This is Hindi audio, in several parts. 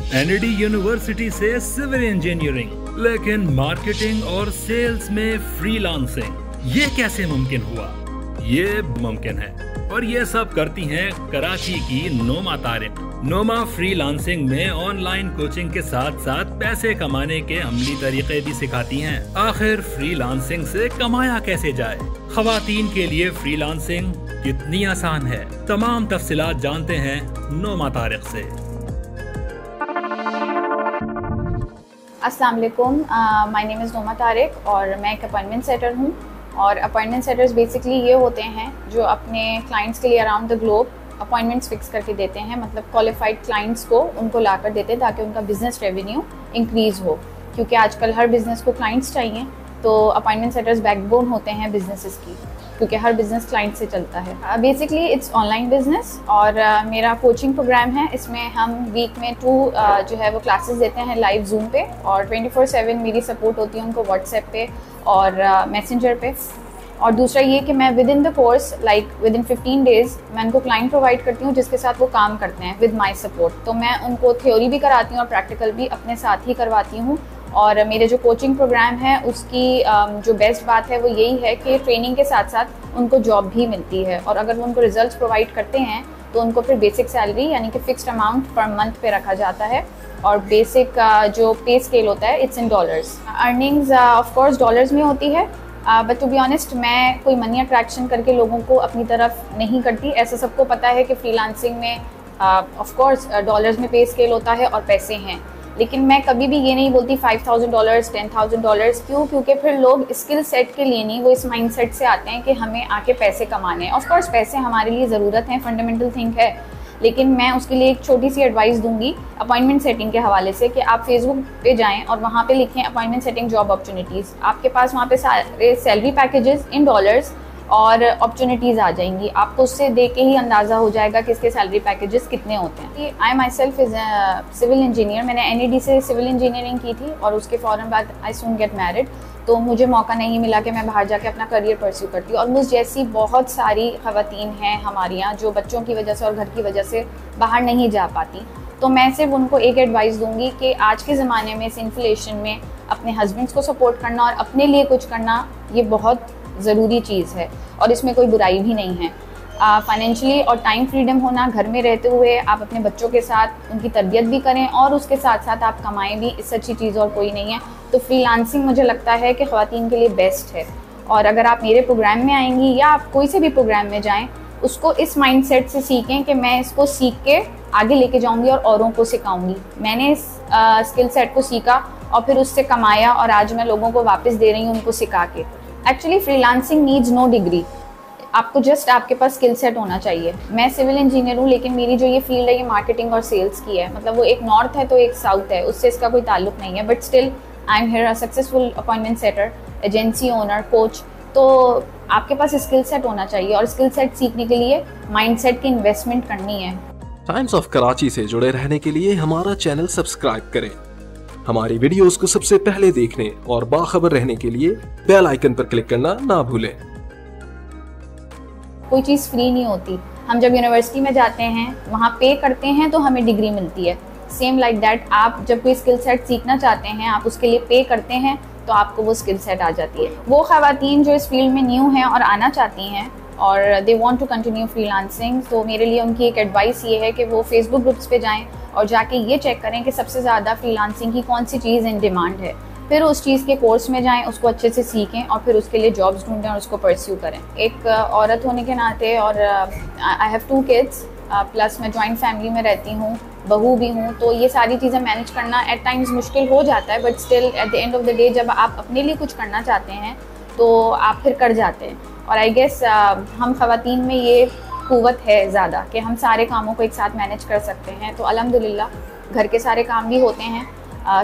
एनईडी यूनिवर्सिटी से सिविल इंजीनियरिंग, लेकिन मार्केटिंग और सेल्स में फ्रीलांसिंग, ये कैसे मुमकिन हुआ? ये मुमकिन है और ये सब करती हैं कराची की नोमा तारिक। नोमा फ्रीलांसिंग में ऑनलाइन कोचिंग के साथ साथ पैसे कमाने के अमली तरीके भी सिखाती हैं। आखिर फ्रीलांसिंग से कमाया कैसे जाए? खवातीन के लिए फ्रीलांसिंग कितनी आसान है? तमाम तफसीलात जानते हैं नोमा तारिक से। अस्सलाम वालेकुम, माय नेम इज़ नोमा तारिक और मैं एक अपॉइंटमेंट सेटर हूँ। और अपॉइंटमेंट सेटर्स बेसिकली ये होते हैं जो अपने क्लाइंट्स के लिए around the globe appointments fix करके देते हैं, मतलब क्वालिफाइड क्लाइंट्स को उनको ला कर देते हैं ताकि उनका बिजनेस रेवेन्यू इंक्रीज़ हो। क्योंकि आजकल हर बिज़नेस को क्लाइंट्स चाहिए, तो अपॉइंटमेंट सेटर्स बैकबोन होते हैं बिजनेसेस की, क्योंकि हर बिज़नेस क्लाइंट से चलता है। बेसिकली इट्स ऑनलाइन बिजनेस और मेरा कोचिंग प्रोग्राम है। इसमें हम वीक में 2 जो है वो क्लासेस देते हैं लाइव जूम पे, और 24/7 मेरी सपोर्ट होती है उनको व्हाट्सएप पे और मैसेंजर पे। और दूसरा ये कि मैं with in the course with in 15 days मैं उनको क्लाइंट प्रोवाइड करती हूँ जिसके साथ वो काम करते हैं विद माई सपोर्ट। तो मैं उनको थ्योरी भी कराती हूँ और प्रैक्टिकल भी अपने साथ ही करवाती हूँ। और मेरे जो कोचिंग प्रोग्राम है उसकी जो बेस्ट बात है वो यही है कि ट्रेनिंग के साथ साथ उनको जॉब भी मिलती है, और अगर वो उनको रिजल्ट्स प्रोवाइड करते हैं तो उनको फिर बेसिक सैलरी यानी कि फिक्स्ड अमाउंट पर मंथ पे रखा जाता है। और बेसिक जो पे स्केल होता है it's in dollars. Earnings of course dollars में होती है, बट टू बी ऑनेस्ट मैं कोई मनी अट्रैक्शन करके लोगों को अपनी तरफ नहीं करती। ऐसा सबको पता है कि फ्रीलांसिंग में ऑफ कोर्स डॉलर्स में पे स्केल होता है और पैसे हैं, लेकिन मैं कभी भी ये नहीं बोलती $5,000 $10,000। क्यों? क्योंकि फिर लोग स्किल सेट के लिए नहीं, वो इस माइंडसेट से आते हैं कि हमें आके पैसे कमाने हैं। ऑफ कोर्स पैसे हमारे लिए ज़रूरत है, फंडामेंटल थिंग है, लेकिन मैं उसके लिए एक छोटी सी एडवाइस दूंगी अपॉइंटमेंट सेटिंग के हवाले से कि आप फेसबुक पे जाएं और वहाँ पे लिखें अपॉइंटमेंट सेटिंग जॉब अपॉर्चुनिटीज़। आपके पास वहाँ पे सारे सैलरी पैकेजेस इन डॉलर्स और अपॉर्चुनिटीज़ आ जाएंगी। आपको उससे देख के ही अंदाज़ा हो जाएगा कि इसके सैलरी पैकेजेस कितने होते हैं। I myself is civil engineer. मैंने एनईडी से सिविल इंजीनियरिंग की थी और उसके फ़ौरन बाद आई सून गेट मैरिड, तो मुझे मौका नहीं मिला कि मैं बाहर जाके अपना करियर परस्यू करती। और मुझ जैसी बहुत सारी ख़वातीन हैं हमारे यहाँ जो बच्चों की वजह से और घर की वजह से बाहर नहीं जा पाती। तो मैं सिर्फ उनको एक एडवाइस दूंगी कि आज के ज़माने में इस इन्फ्लेशन में अपने हस्बैंड्स को सपोर्ट करना और अपने लिए कुछ करना ये बहुत ज़रूरी चीज़ है और इसमें कोई बुराई भी नहीं है। फाइनेंशियली और टाइम फ्रीडम होना, घर में रहते हुए आप अपने बच्चों के साथ उनकी तरबियत भी करें और उसके साथ साथ आप कमाएं भी, इससे अच्छी चीज़ और कोई नहीं है। तो फ्रीलांसिंग मुझे लगता है कि ख़वातीन के लिए बेस्ट है। और अगर आप मेरे प्रोग्राम में आएंगी या आप कोई से भी प्रोग्राम में जाएं, उसको इस माइंडसेट से सीखें कि मैं इसको सीख के आगे लेके जाऊंगी और औरों को सिखाऊंगी। मैंने इस स्किल सेट को सीखा और फिर उससे कमाया और आज मैं लोगों को वापस दे रही हूँ उनको सिखा के। Actually freelancing needs no degree, आपको जस्ट आपके पास स्किल सेट होना चाहिए। मैं सिविल इंजीनियर हूँ, लेकिन मेरी जो ये फील्ड है ये मार्केटिंग और सेल्स की है, मतलब वो एक नॉर्थ है तो एक साउथ है, उससे इसका कोई ताल्लुक नहीं है। But still I am here a successful appointment setter, agency owner, coach. तो आपके पास स्किल सेट होना चाहिए और स्किल सेट सीखने के लिए माइंड सेट की इन्वेस्टमेंट करनी है। टाइम्स ऑफ कराची से जुड़े रहने के लिए हमारा चैनल सब्सक्राइब करें। हमारी वीडियोस को सबसे पहले देखने और बाखबर रहने के लिए बेल आइकन पर क्लिक करना ना भूलें। कोई चीज़ फ्री नहीं होती। हम जब यूनिवर्सिटी में जाते हैं वहाँ पे करते हैं तो हमें डिग्री मिलती है। सेम लाइक दैट आप जब कोई स्किल सेट सीखना चाहते हैं, आप उसके लिए पे करते हैं तो आपको वो स्किल सेट आ जाती है। वो ख़वातीन जो इस फील्ड में न्यू हैं और आना चाहती हैं और they want to continue freelancing, तो मेरे लिए उनकी एक एडवाइस ये है कि वो फेसबुक ग्रुप्स पे जाएं और जाके ये चेक करें कि सबसे ज़्यादा फ्रीलांसिंग की कौन सी चीज़ इन डिमांड है। फिर उस चीज़ के कोर्स में जाएं, उसको अच्छे से सीखें और फिर उसके लिए जॉब्स ढूंढें और उसको परस्यू करें। एक औरत होने के नाते, और आई हैव 2 किड्स प्लस मैं जॉइंट फैमिली में रहती हूँ, बहू भी हूँ, तो ये सारी चीज़ें मैनेज करना एट टाइम्स मुश्किल हो जाता है। But still at the end of the day जब आप अपने लिए कुछ करना चाहते हैं तो आप फिर कर जाते हैं। और आई गेस हम ख़वातीन में ये क़ुव्वत है ज़्यादा कि हम सारे कामों को एक साथ मैनेज कर सकते हैं। तो अल्हम्दुलिल्लाह घर के सारे काम भी होते हैं।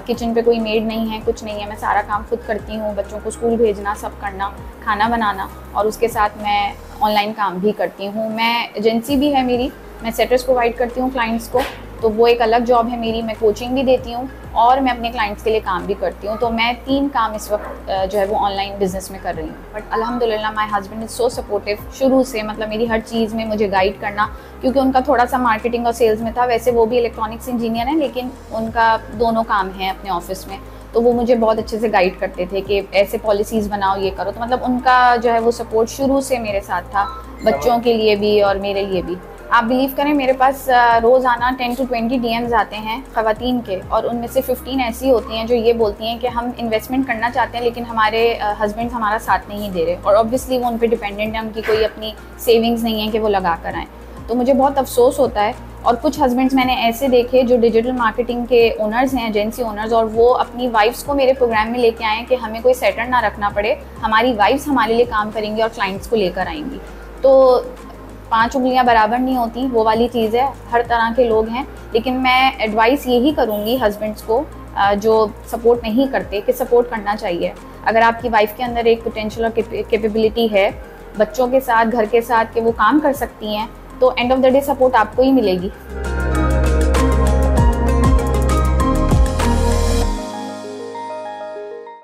किचन पे कोई मेड नहीं है, कुछ नहीं है, मैं सारा काम खुद करती हूँ। बच्चों को स्कूल भेजना, सब करना, खाना बनाना, और उसके साथ मैं ऑनलाइन काम भी करती हूँ। मैं एजेंसी भी है मेरी, मैं सेटर्स प्रोवाइड करती हूँ क्लाइंट्स को। तो वो एक अलग जॉब है मेरी। मैं कोचिंग भी देती हूँ और मैं अपने क्लाइंट्स के लिए काम भी करती हूँ। तो मैं 3 काम इस वक्त जो है वो ऑनलाइन बिजनेस में कर रही हूँ। बट अल्हम्दुलिल्लाह my husband is so supportive शुरू से, मतलब मेरी हर चीज़ में मुझे गाइड करना, क्योंकि उनका थोड़ा सा मार्केटिंग और सेल्स में था। वैसे वो भी इलेक्ट्रॉनिक्स इंजीनियर हैं, लेकिन उनका दोनों काम है अपने ऑफिस में। तो वो मुझे बहुत अच्छे से गाइड करते थे कि ऐसे पॉलिसीज़ बनाओ, ये करो। तो मतलब उनका जो है वो सपोर्ट शुरू से मेरे साथ था, बच्चों के लिए भी और मेरे लिए भी। आप बिलीव करें, मेरे पास रोज़ाना 10 to 20 DMs आते हैं ख़वातीन के, और उनमें से 15 ऐसी होती हैं जो ये बोलती हैं कि हम इन्वेस्टमेंट करना चाहते हैं लेकिन हमारे हस्बैंड हमारा साथ नहीं दे रहे, और ऑब्वियसली वो उन पे डिपेंडेंट है, उनकी कोई अपनी सेविंग्स नहीं है कि वो लगा कर आएँ। तो मुझे बहुत अफसोस होता है। और कुछ हस्बैंड्स मैंने ऐसे देखे जो डिजिटल मार्केटिंग के ओनर्स हैं, एजेंसी ओनर्स, और वो अपनी वाइफ्स को मेरे प्रोग्राम में लेके आए कि हमें कोई सेटर ना रखना पड़े, हमारी वाइफ्स हमारे लिए काम करेंगी और क्लाइंट्स को लेकर आएंगी। तो 5 उंगलियां बराबर नहीं होती, वो वाली चीज़ है। हर तरह के लोग हैं, लेकिन मैं एडवाइस यही करूँगी हस्बैंड्स को जो सपोर्ट नहीं करते कि सपोर्ट करना चाहिए। अगर आपकी वाइफ के अंदर एक पोटेंशियल और कैपेबिलिटी है बच्चों के साथ, घर के साथ, कि वो काम कर सकती हैं, तो end of the day support आपको ही मिलेगी।